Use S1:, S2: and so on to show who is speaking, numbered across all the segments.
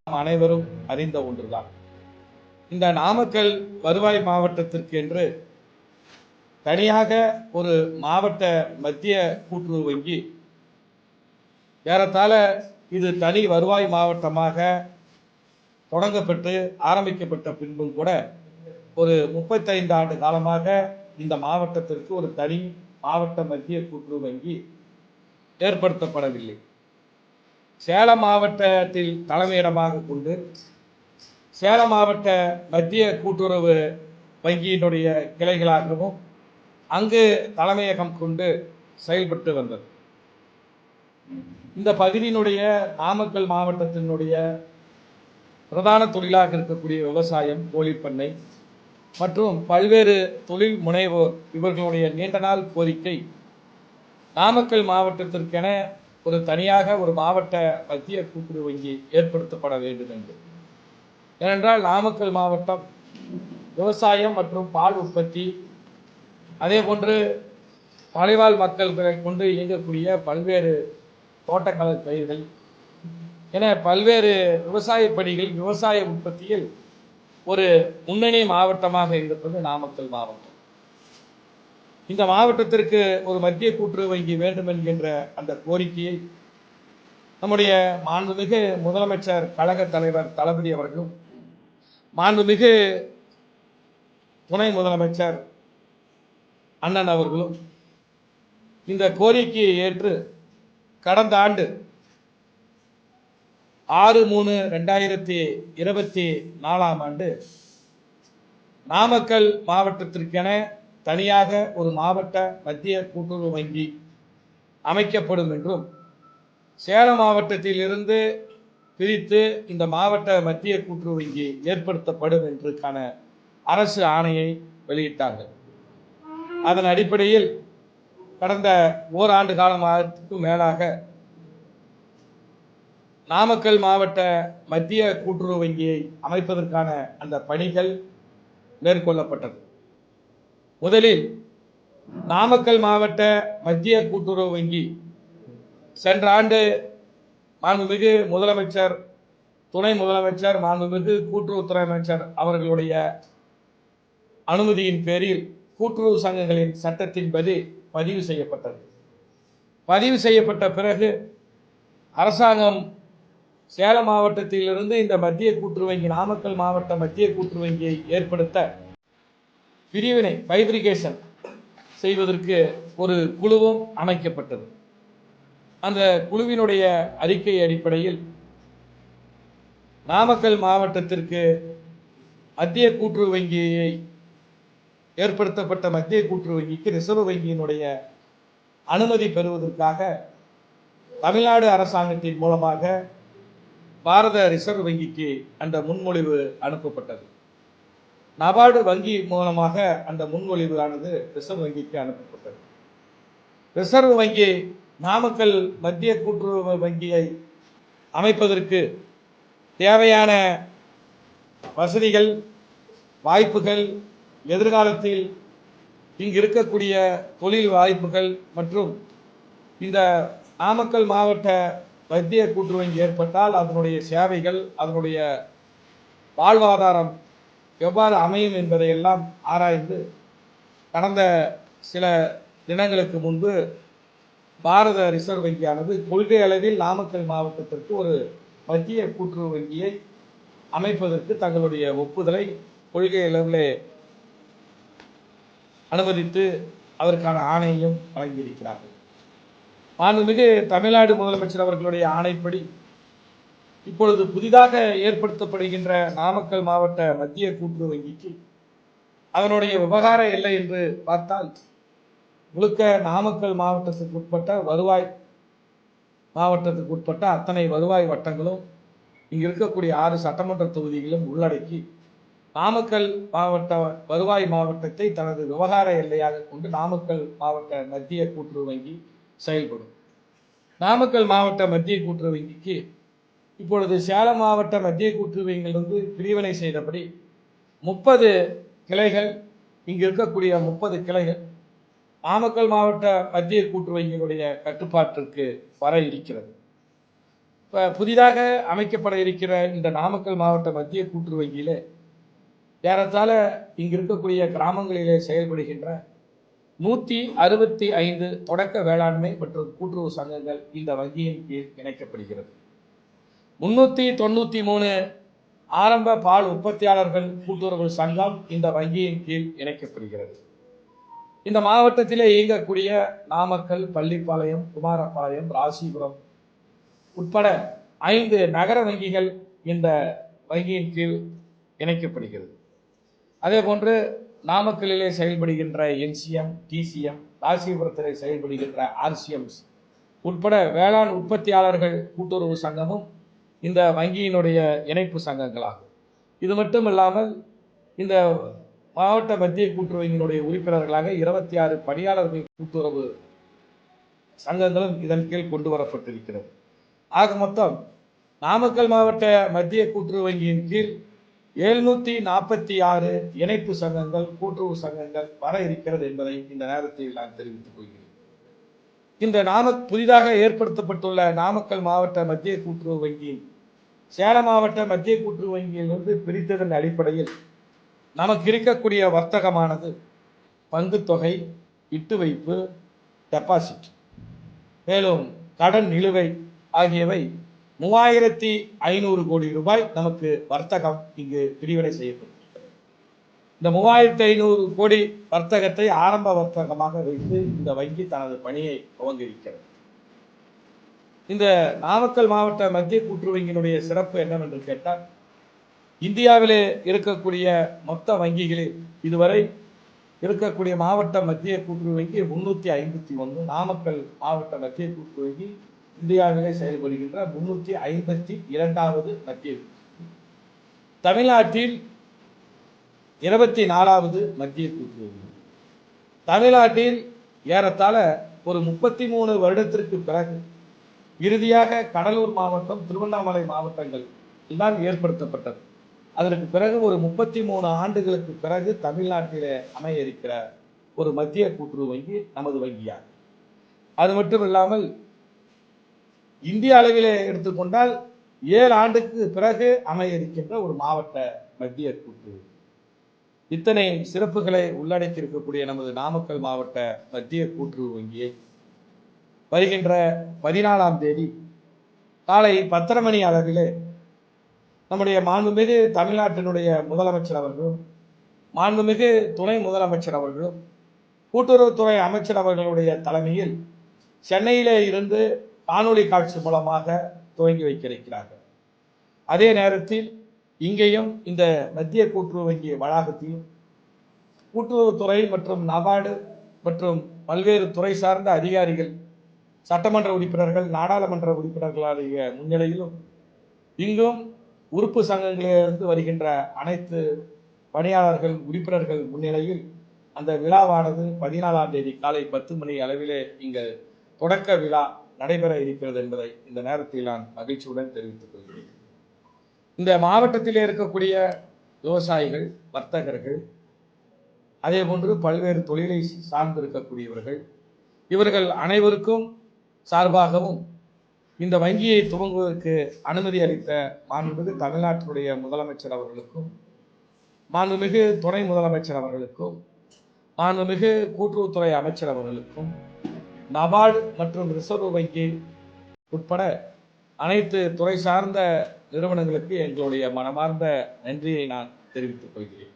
S1: அனைவரும் அறிந்த ஒன்றுதான். இந்த நாமக்கல் வருவாய் மாவட்டத்திற்கு என்று தனியாக ஒரு மாவட்ட மத்திய கூட்டுறவு வங்கி ஏறத்தாழ இது தனி வருவாய் மாவட்டமாக தொடங்கப்பட்டு ஆரம்பிக்கப்பட்ட பின்பும் கூட ஒரு 35 ஆண்டு காலமாக இந்த மாவட்டத்திற்கு ஒரு தனி மாவட்ட மத்திய கூட்டுறவு வங்கி ஏற்படுத்தப்படவில்லை. சேலம் மாவட்டத்தில் தலைமையிடமாக கொண்டு சேலம் மாவட்ட மத்திய கூட்டுறவு வங்கியினுடைய கிளைகளாகவும் அங்கு தலைமையகம் கொண்டு செயல்பட்டு வந்தது. இந்த பகுதியினுடைய நாமக்கல் மாவட்டத்தினுடைய பிரதான தொழிலாக இருக்கக்கூடிய விவசாயம், கோழிப்பண்ணை மற்றும் பல்வேறு தொழில் முனைவோர் இவர்களுடைய நீண்ட நாள் கோரிக்கை நாமக்கல் மாவட்டத்திற்கென ஒரு தனியாக ஒரு மாவட்ட மத்திய கூட்டுறவு வங்கி ஏற்படுத்தப்பட வேண்டும் என்று. ஏனென்றால் நாமக்கல் மாவட்டம் விவசாயம் மற்றும் பால் உற்பத்தி, அதே போன்று மலைவாழ் மக்கள்களை கொண்டு இயங்கக்கூடிய பல்வேறு தோட்டக்கலை பயிர்கள் என பல்வேறு விவசாய பணிகள், விவசாய உற்பத்தியில் ஒரு முன்னணி மாவட்டமாக இருப்பது நாமக்கல் மாவட்டம். இந்த மாவட்டத்திற்கு ஒரு மத்திய கூட்டுறவு வங்கி வேண்டும் என்கின்ற அந்த கோரிக்கையை நம்முடைய மாண்புமிகு முதலமைச்சர் கழக தலைவர் தளபதி அவர்களும் மாண்புமிகு துணை முதலமைச்சர் அண்ணன் அவர்களும் இந்த கோரிக்கையை ஏற்று கடந்த ஆண்டு 6/3/2024 நாமக்கல் மாவட்டத்திற்கென தனியாக ஒரு மாவட்ட மத்திய கூட்டுறவு வங்கி அமைக்கப்படும் என்றும், சேலம் மாவட்டத்தில் இருந்து பிரித்து இந்த மாவட்ட மத்திய கூட்டுறவு வங்கி ஏற்படுத்தப்படும் என்றுக்கான அரசு ஆணையை வெளியிட்டார்கள். அதன் அடிப்படையில் கடந்த ஓராண்டு காலத்துக்கு மேலாக நாமக்கல் மாவட்ட மத்திய கூட்டுறவு வங்கியை அமைப்பதற்கான அந்த பணிகள் மேற்கொள்ளப்பட்டது. முதலில் நாமக்கல் மாவட்ட மத்திய கூட்டுறவு வங்கி சென்ற ஆண்டு மாண்புமிகு முதலமைச்சர், துணை முதலமைச்சர், மாண்புமிகு கூட்டுறவுத்துறை அமைச்சர் அவர்களுடைய அனுமதியின் பேரில் கூட்டுறவு சங்கங்களின் சட்டத்தின்படி பதிவு செய்யப்பட்டது. பதிவு செய்யப்பட்ட பிறகு அரசாங்கம் சேலம் மாவட்டத்திலிருந்து இந்த மத்திய கூட்டுறவு வங்கி, நாமக்கல் மாவட்ட மத்திய கூட்டுறவு வங்கியை ஏற்படுத்த பிரிவினை பைப்ரிகேஷன் செய்வதற்கு ஒரு குழுவும் அமைக்கப்பட்டது. அந்த குழுவினுடைய அறிக்கை அடிப்படையில் நாமக்கல் மாவட்டத்திற்கு மத்திய கூட்டுறவு வங்கியை ஏற்படுத்தப்பட்ட மத்திய கூட்டுறவு வங்கிக்கு ரிசர்வ் வங்கியினுடைய அனுமதி பெறுவதற்காக தமிழ்நாடு அரசாங்கத்தின் மூலமாக பாரத ரிசர்வ் வங்கிக்கு அந்த முன்மொழிவு அனுப்பப்பட்டது. நபார்டு வங்கி மூலமாக அந்த முன்மொழிவு ஆனது ரிசர்வ் வங்கிக்கு அனுப்பப்பட்டது. ரிசர்வ் வங்கி நாமக்கல் மத்திய கூட்டுறவு வங்கியை அமைப்பதற்கு தேவையான வசதிகள், வாய்ப்புகள், எதிர்காலத்தில் இங்கு இருக்கக்கூடிய தொழில் வாய்ப்புகள் மற்றும் இந்த நாமக்கல் மாவட்ட மத்திய கூட்டுறவு வங்கி ஏற்பட்டால் அதனுடைய சேவைகள், அதனுடைய வாழ்வாதாரம் எவ்வாறு அமையும் என்பதையெல்லாம் ஆராய்ந்து கடந்த சில தினங்களுக்கு முன்பு பாரத ரிசர்வ் வங்கியானது கொள்கை அளவில் நாமக்கல் மாவட்டத்திற்கு ஒரு மத்திய கூட்டுறவு வங்கியை அமைப்பதற்கு தங்களுடைய ஒப்புதலை கொள்கை அளவிலே அனுமதித்து அதற்கான ஆணையையும் வழங்கியிருக்கிறார்கள். மாண்புமிகு தமிழ்நாடு முதலமைச்சர் அவர்களுடைய ஆணைப்படி இப்பொழுது புதிதாக ஏற்படுத்தப்படுகின்ற நாமக்கல் மாவட்ட மத்திய கூட்டுறவு வங்கிக்கு அதனுடைய விவகார எல்லை என்று பார்த்தால் முழுக்க நாமக்கல் மாவட்டத்துக்கு உட்பட்ட வருவாய் மாவட்டத்துக்கு உட்பட்ட அத்தனை வருவாய் வட்டங்களும் இங்கு இருக்கக்கூடிய 6 சட்டமன்ற தொகுதிகளும் உள்ளடக்கி நாமக்கல் மாவட்ட வருவாய் மாவட்டத்தை தனது விவகார எல்லையாக கொண்டு நாமக்கல் மாவட்ட மத்திய கூட்டுறவு வங்கி செயல்படும். நாமக்கல் மாவட்ட மத்திய கூட்டுறவு வங்கிக்கு இப்பொழுது சேலம் மாவட்ட மத்திய கூட்டுறவு வங்கியிலிருந்து பிரிவினை செய்தபடி 30 கிளைகள், இங்கு இருக்கக்கூடிய 30 கிளைகள் நாமக்கல் மாவட்ட மத்திய கூட்டுறவு வங்கியினுடைய கட்டுப்பாட்டிற்கு வர இருக்கிறது. புதிதாக அமைக்கப்பட இருக்கிற இந்த நாமக்கல் மாவட்ட மத்திய கூட்டுறவு வங்கியிலே ஏறத்தாழ இங்கு இருக்கக்கூடிய கிராமங்களிலே செயல்படுகின்ற 165 தொடக்க வேளாண்மை மற்றும் கூட்டுறவு சங்கங்கள் இந்த வங்கியின் கீழ் இணைக்கப்படுகிறது. 393 ஆரம்ப பால் உற்பத்தியாளர்கள் கூட்டுறவு சங்கம் இந்த வங்கியின் கீழ் இணைக்கப்படுகிறது. இந்த மாவட்டத்திலே இயங்கக்கூடிய நாமக்கல், பள்ளிப்பாளையம், குமாரபாளையம், ராசிபுரம் உட்பட 5 நகர வங்கிகள் இந்த வங்கியின் கீழ் இணைக்கப்படுகிறது. அதே போன்று நாமக்கல்லிலே செயல்படுகின்ற என்சிஎம், டிசிஎம், ராசிபுரத்திலே செயல்படுகின்ற ஆர்சிஎம்ஸ் உட்பட வேளாண் உற்பத்தியாளர்கள் கூட்டுறவு சங்கமும் இந்த வங்கியினுடைய இணைப்பு சங்கங்களாகும். இது மட்டும் இல்லாமல் இந்த மாவட்ட மத்திய கூட்டுறவு வங்கியினுடைய உறுப்பினர்களாக 26 பணியாளர்கள் கூட்டுறவு சங்கங்களும் இதன் கீழ் கொண்டு வரப்பட்டிருக்கிறது. ஆக மொத்தம் நாமக்கல் மாவட்ட மத்திய கூட்டுறவு வங்கியின் கீழ் 746 இணைப்பு சங்கங்கள், கூட்டுறவு சங்கங்கள் வர இருக்கிறது என்பதை இந்த நேரத்தில் நான் தெரிவித்துக் கொள்கிறேன். இந்த புதிதாக ஏற்படுத்தப்பட்டுள்ள நாமக்கல் மாவட்ட மத்திய கூட்டுறவு வங்கியின் சேலம் மாவட்ட மத்திய கூட்டுறவு வங்கியிலிருந்து பிரித்ததன் அடிப்படையில் நமக்கு இருக்கக்கூடிய வர்த்தகமானது பங்குத்தொகை, இட்டு வைப்பு, டெபாசிட், மேலும் கடன் நிலுவை ஆகியவை 3500 கோடி ரூபாய் நமக்கு வர்த்தகம் இங்கு பிரிவினை செய்யப்படும். இந்த 3500 கோடி வர்த்தகத்தை ஆரம்ப வர்த்தகமாக வைத்து இந்த வங்கி தனது பணியை துவங்கியிருக்கிறது. இந்த நாமக்கல் மாவட்ட மத்திய கூட்டுறவு வங்கியினுடைய சிறப்பு என்னவென்று கேட்டால், இந்தியாவிலே இருக்கக்கூடிய மொத்த வங்கிகளில் இதுவரை இருக்கக்கூடிய மாவட்ட மத்திய கூட்டுறவு வங்கி 351. நாமக்கல் மாவட்ட மத்திய கூட்டுறவு வங்கி இந்தியாவிலே செயல்படுகின்ற 352வது மத்திய. தமிழ்நாட்டில் 24வது மத்திய கூட்டுறவு வங்கி. தமிழ்நாட்டில் ஏறத்தாழ ஒரு 33 வருடத்திற்கு பிறகு இறுதியாக கடலூர் மாவட்டம், திருவண்ணாமலை மாவட்டங்கள் தான் ஏற்படுத்தப்பட்டது. அதற்கு பிறகு ஒரு 33 ஆண்டுகளுக்கு பிறகு தமிழ்நாட்டிலே அமைய இருக்கிற ஒரு மத்திய கூட்டுறவு வங்கி நமது வங்கியாகும். அது மட்டும் இல்லாமல் இந்திய அளவிலே எடுத்துக்கொண்டால் 7 ஆண்டுக்கு பிறகு அமைய இருக்கின்ற ஒரு மாவட்ட மத்திய கூட்டுறவு. இத்தனை சிறப்புகளை உள்ளடக்கி இருக்கக்கூடிய நமது நாமக்கல் மாவட்ட மத்திய கூட்டுறவு வங்கியை வருகின்ற 14ஆம் தேதி காலை 10:30 மணி அளவிலே நம்முடைய மாண்புமிகு தமிழ்நாட்டினுடைய முதலமைச்சர் அவர்களும், மாண்புமிகு துணை முதலமைச்சர் அவர்களும், கூட்டுறவுத்துறை அமைச்சர் அவர்களுடைய தலைமையில் சென்னையிலே இருந்து காணொலி காட்சி மூலமாக துவங்கி வைக்க இருக்கிறார்கள். அதே நேரத்தில் இங்கேயும் இந்த மத்திய கூட்டுறவு வங்கி வளாகத்தையும் கூட்டுறவுத்துறை மற்றும் நபார்டு மற்றும் பல்வேறு துறை சார்ந்த அதிகாரிகள், சட்டமன்ற உறுப்பினர்கள், நாடாளுமன்ற உறுப்பினர்களுடைய முன்னிலையிலும் இங்கும் உறுப்பு சங்கங்களிலிருந்து வருகின்ற அனைத்து பணியாளர்கள், உறுப்பினர்கள் முன்னிலையில் அந்த விழாவானது 14ஆம் தேதி காலை 10 மணி அளவிலே இங்கு தொடக்க விழா நடைபெற இருக்கிறது என்பதை இந்த நேரத்தில் நான் மகிழ்ச்சியுடன் தெரிவித்துக் கொள்கிறேன். இந்த மாவட்டத்திலே இருக்கக்கூடிய விவசாயிகள், வர்த்தகர்கள், அதே போன்று பல்வேறு தொழிலை சார்ந்திருக்கக்கூடியவர்கள், இவர்கள் அனைவருக்கும் சார்பாகவும் இந்த வங்கியை துவங்குவதற்கு அனுமதி அளித்த மாண்புமிகு தமிழ்நாட்டினுடைய முதலமைச்சர் அவர்களுக்கும், மாண்புமிகு துணை முதலமைச்சர் அவர்களுக்கும், மாண்புமிகு கூட்டுறவுத்துறை அமைச்சர் அவர்களுக்கும், நபார்டு மற்றும் ரிசர்வ் வங்கி உட்பட அனைத்து துறை சார்ந்த நிறுவனங்களுக்கு எங்களுடைய மனமார்ந்த நன்றியை நான் தெரிவித்துக் கொள்கிறேன்.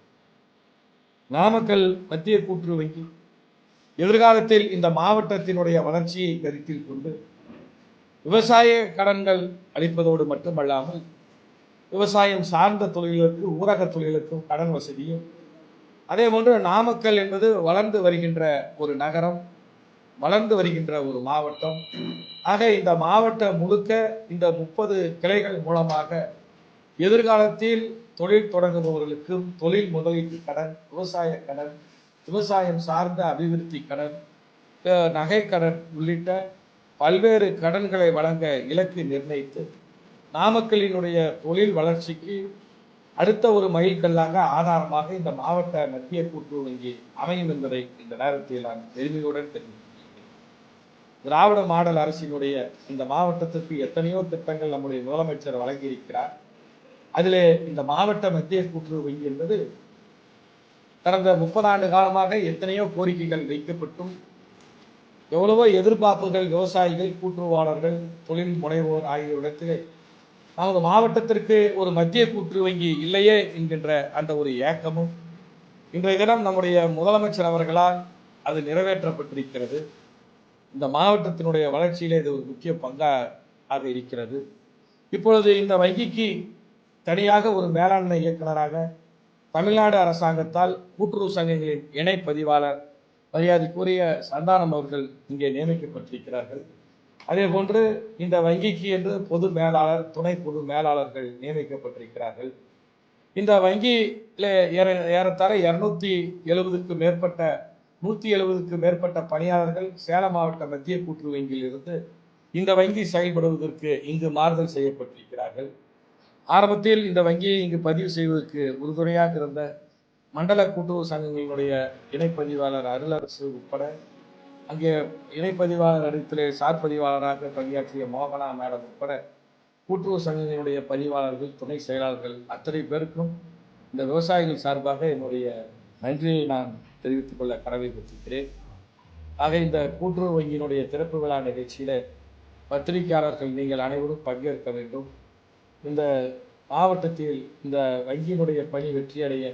S1: நாமக்கல் மத்திய கூட்டுறவு வங்கி எதிர்காலத்தில் இந்த மாவட்டத்தினுடைய வளர்ச்சியை கருத்தில் கொண்டு விவசாய கடன்கள் அளிப்பதோடு மட்டுமல்லாமல் விவசாயம் சார்ந்த தொழில்களுக்கு, ஊரக தொழிலுக்கும் கடன் வசதியும், அதே போன்று நாமக்கல் என்பது வளர்ந்து வருகின்ற ஒரு நகரம், வளர்ந்து வருகின்ற ஒரு மாவட்டம். ஆக இந்த மாவட்டம் முழுக்க இந்த 30 கிளைகள் மூலமாக எதிர்காலத்தில் தொழில் தொடங்குபவர்களுக்கும் தொழில் முதலீட்டு கடன், விவசாய கடன், விவசாயம் சார்ந்த அபிவிருத்தி கடன், நகை கடன் உள்ளிட்ட பல்வேறு கடன்களை வழங்க இலக்கு நிர்ணயித்து நாமக்கல்லினுடைய தொழில் வளர்ச்சிக்கு அடுத்த ஒரு மைல்கல்லாக, ஆதாரமாக இந்த மாவட்ட மத்திய கூட்டுறவு வங்கி அமையும் என்பதை இந்த நேரத்தில் நான் பெருமையுடன் தெரிவிக்கிறேன். திராவிட மாடல் அரசினுடைய இந்த மாவட்டத்திற்கு எத்தனையோ திட்டங்கள் நம்முடைய முதலமைச்சர் வழங்கியிருக்கிறார். அதிலே இந்த மாவட்ட மத்திய கூட்டுறவு வங்கி என்பது கடந்த 30 ஆண்டு காலமாக எத்தனையோ கோரிக்கைகள் வைக்கப்பட்டும் எவ்வளவோ எதிர்பார்ப்புகள் விவசாயிகள், கூட்டுறவாளர்கள், தொழில் முனைவோர் ஆகியோரிடத்திலே நமது மாவட்டத்திற்கு ஒரு மத்திய கூட்டுறவு வங்கி இல்லையே என்கின்ற அந்த ஒரு ஏக்கமும் இன்றைய தினம் நம்முடைய முதலமைச்சர் அவர்களால் அது நிறைவேற்றப்பட்டிருக்கிறது. இந்த மாவட்டத்தினுடைய வளர்ச்சியிலே இது ஒரு முக்கிய பங்காக இருக்கிறது. இப்பொழுது இந்த வங்கிக்கு தனியாக ஒரு மேலாண்மை இயக்குநராக தமிழ்நாடு அரசாங்கத்தால் கூட்டுறவு சங்கங்களின் இணை பதிவாளர் மரியாதைக்குரிய சந்தானம் அவர்கள் இங்கே நியமிக்கப்பட்டிருக்கிறார்கள். அதே போன்று இந்த வங்கிக்கு என்று பொது மேலாளர், துணை பொது மேலாளர்கள் நியமிக்கப்பட்டிருக்கிறார்கள். இந்த வங்கியில் ஏறத்தாழ 270க்கும் மேற்பட்ட 170க்கும் மேற்பட்ட பணியாளர்கள் சேலம் மாவட்ட மத்திய கூட்டுறவு வங்கியில் இருந்து இந்த வங்கி செயல்படுவதற்கு இங்கு மாறுதல் செய்யப்பட்டிருக்கிறார்கள். ஆரம்பத்தில் இந்த வங்கியை இங்கு பதிவு செய்வதற்கு உறுதுணையாக இருந்த மண்டல கூட்டுறவு சங்கங்களினுடைய இணைப்பதிவாளர் அருளரசு உட்பட அங்கே இணைப்பதிவாளர் இடத்திலே சார் பதிவாளராக பணியாற்றிய மோகனா மேடம் உட்பட கூட்டுறவு சங்கங்களுடைய பதிவாளர்கள், துணை செயலாளர்கள் அத்தனை பேருக்கும் இந்த விவசாயிகள் சார்பாக என்னுடைய நன்றியை நான் தெரிவித்துக் கொள்ள கடமைப்பட்டிருக்கிறேன். ஆக இந்த கூட்டுறவு வங்கியினுடைய திறப்பு விழா நிகழ்ச்சியில் பத்திரிகையாளர்கள் நீங்கள் அனைவரும் பங்கேற்க வேண்டும். இந்த மாவட்டத்தில் இந்த வங்கியினுடைய பணி வெற்றியடைய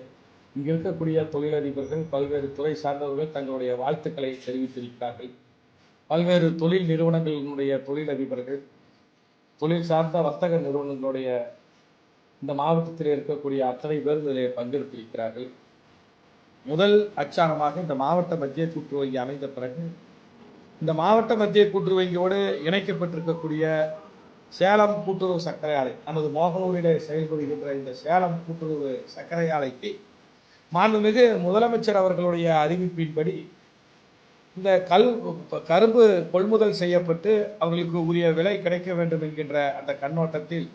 S1: இங்கு இருக்கக்கூடிய தொழிலதிபர்கள், பல்வேறு துறை சார்ந்தவர்கள் தங்களுடைய வாழ்த்துக்களை தெரிவித்திருக்கிறார்கள். பல்வேறு தொழில் நிறுவனங்களினுடைய தொழிலதிபர்கள், தொழில் சார்ந்த வர்த்தக நிறுவனங்களுடைய இந்த மாவட்டத்தில் இருக்கக்கூடிய அத்தனை பேர் இதில் பங்கெடுத்திருக்கிறார்கள். முதல் அச்சாரமாக இந்த மாவட்ட மத்திய கூட்டுறவு வங்கி அமைந்த பிறகு இந்த மாவட்ட மத்திய கூட்டுறவு வங்கியோடு இணைக்கப்பட்டிருக்கக்கூடிய சேலம் கூட்டுறவு சர்க்கரை ஆலை, நமது மோகனூரிலே செயல்படுகின்ற இந்த சேலம் கூட்டுறவு சர்க்கரை ஆலைக்கு மாண்புமிகு முதலமைச்சர் அவர்களுடைய அறிவிப்பின்படி இந்த கரும்பு கொள்முதல் செய்யப்பட்டு அவர்களுக்கு உரிய விலை கிடைக்க வேண்டும் என்கின்ற அந்த கண்ணோட்டத்தில்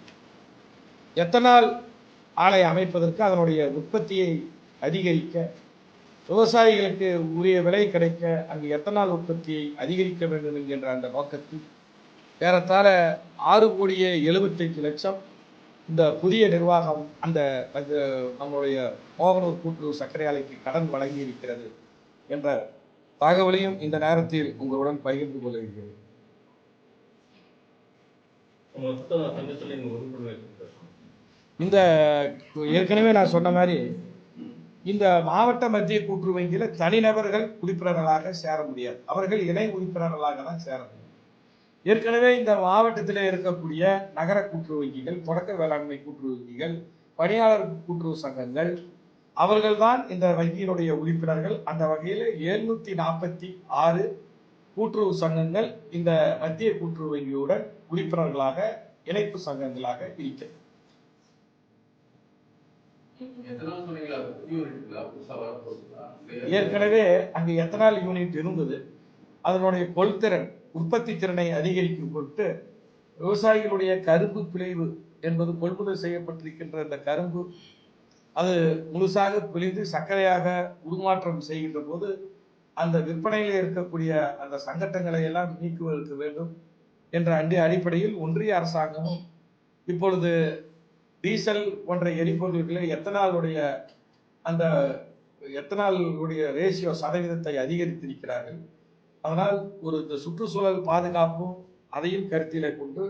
S1: எத்தனால் ஆலை அமைப்பதற்கு, அதனுடைய உற்பத்தியை அதிகரிக்க, விவசாயிகளுக்கு உரிய விலை கிடைக்க அங்கு எத்தனால் உற்பத்தியை அதிகரிக்க வேண்டும் என்கின்ற அந்த நோக்கத்தில் ஏறத்தாழ 6,75,00,000 இந்த புதிய நிர்வாகம் அந்த நம்முடைய மோகனூர் கூட்டுறவு சர்க்கரை ஆலைக்கு கடன் வழங்கி இருக்கிறது என்ற தகவலையும் இந்த நேரத்தில் உங்களுடன் பகிர்ந்து கொள்கிறேன். இந்த ஏற்கனவே நான் சொன்ன மாதிரி இந்த மாவட்ட மத்திய கூட்டுறவு வங்கியில் தனிநபர்கள் உறுப்பினர்களாக சேர முடியாது, அவர்கள் இணை உறுப்பினர்களாக தான் சேர முடியும். ஏற்கனவே இந்த மாவட்டத்தில் இருக்கக்கூடிய நகர கூட்டுறவு வங்கிகள், தொடக்க வேளாண்மை கூட்டுறவு வங்கிகள், பணியாளர் கூட்டுறவு சங்கங்கள் அவர்கள்தான் இந்த வங்கியினுடைய உறுப்பினர்கள். அந்த வகையில் 746 கூட்டுறவு சங்கங்கள் இந்த மத்திய கூட்டுறவு வங்கியுடன் உறுப்பினர்களாக, இணைப்பு சங்கங்களாக இருக்கிறது. ஏற்கனவே அங்கு எத்தனால் யூனிட் இருந்தது. அதனுடைய கொள்திறன், உற்பத்தி திறனை அதிகரிக்கும் பொருட்டு விவசாயிகளுடைய கரும்பு பிழைவு என்பது கொள்முதல் செய்யப்பட்டிருக்கின்ற இந்த கரும்பு அது முழுசாக பிழிந்து சர்க்கரையாக உருமாற்றம் செய்கின்ற போது அந்த விற்பனையில் இருக்கக்கூடிய அந்த சங்கட்டங்களை எல்லாம் நீக்குவதற்கு வேண்டும் என்ற அடிப்படையில் ஒன்றிய அரசாங்கமும் இப்பொழுது டீசல் போன்ற எரிபொருள்களில் எத்தனாலுடைய ரேஷியோ சதவீதத்தை அதிகரித்திருக்கிறார்கள். அதனால் ஒரு இந்த சுற்றுச்சூழல் பாதுகாப்பும் அதையும் கருத்திலே கொண்டு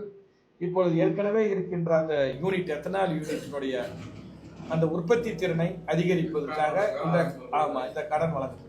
S1: இப்பொழுது ஏற்கனவே இருக்கின்ற அந்த யூனிட், எத்தனால் யூனிட்டினுடைய அந்த உற்பத்தி திறனை அதிகரிப்பதற்காக இந்த கடன் வழங்கப்படுகிறது.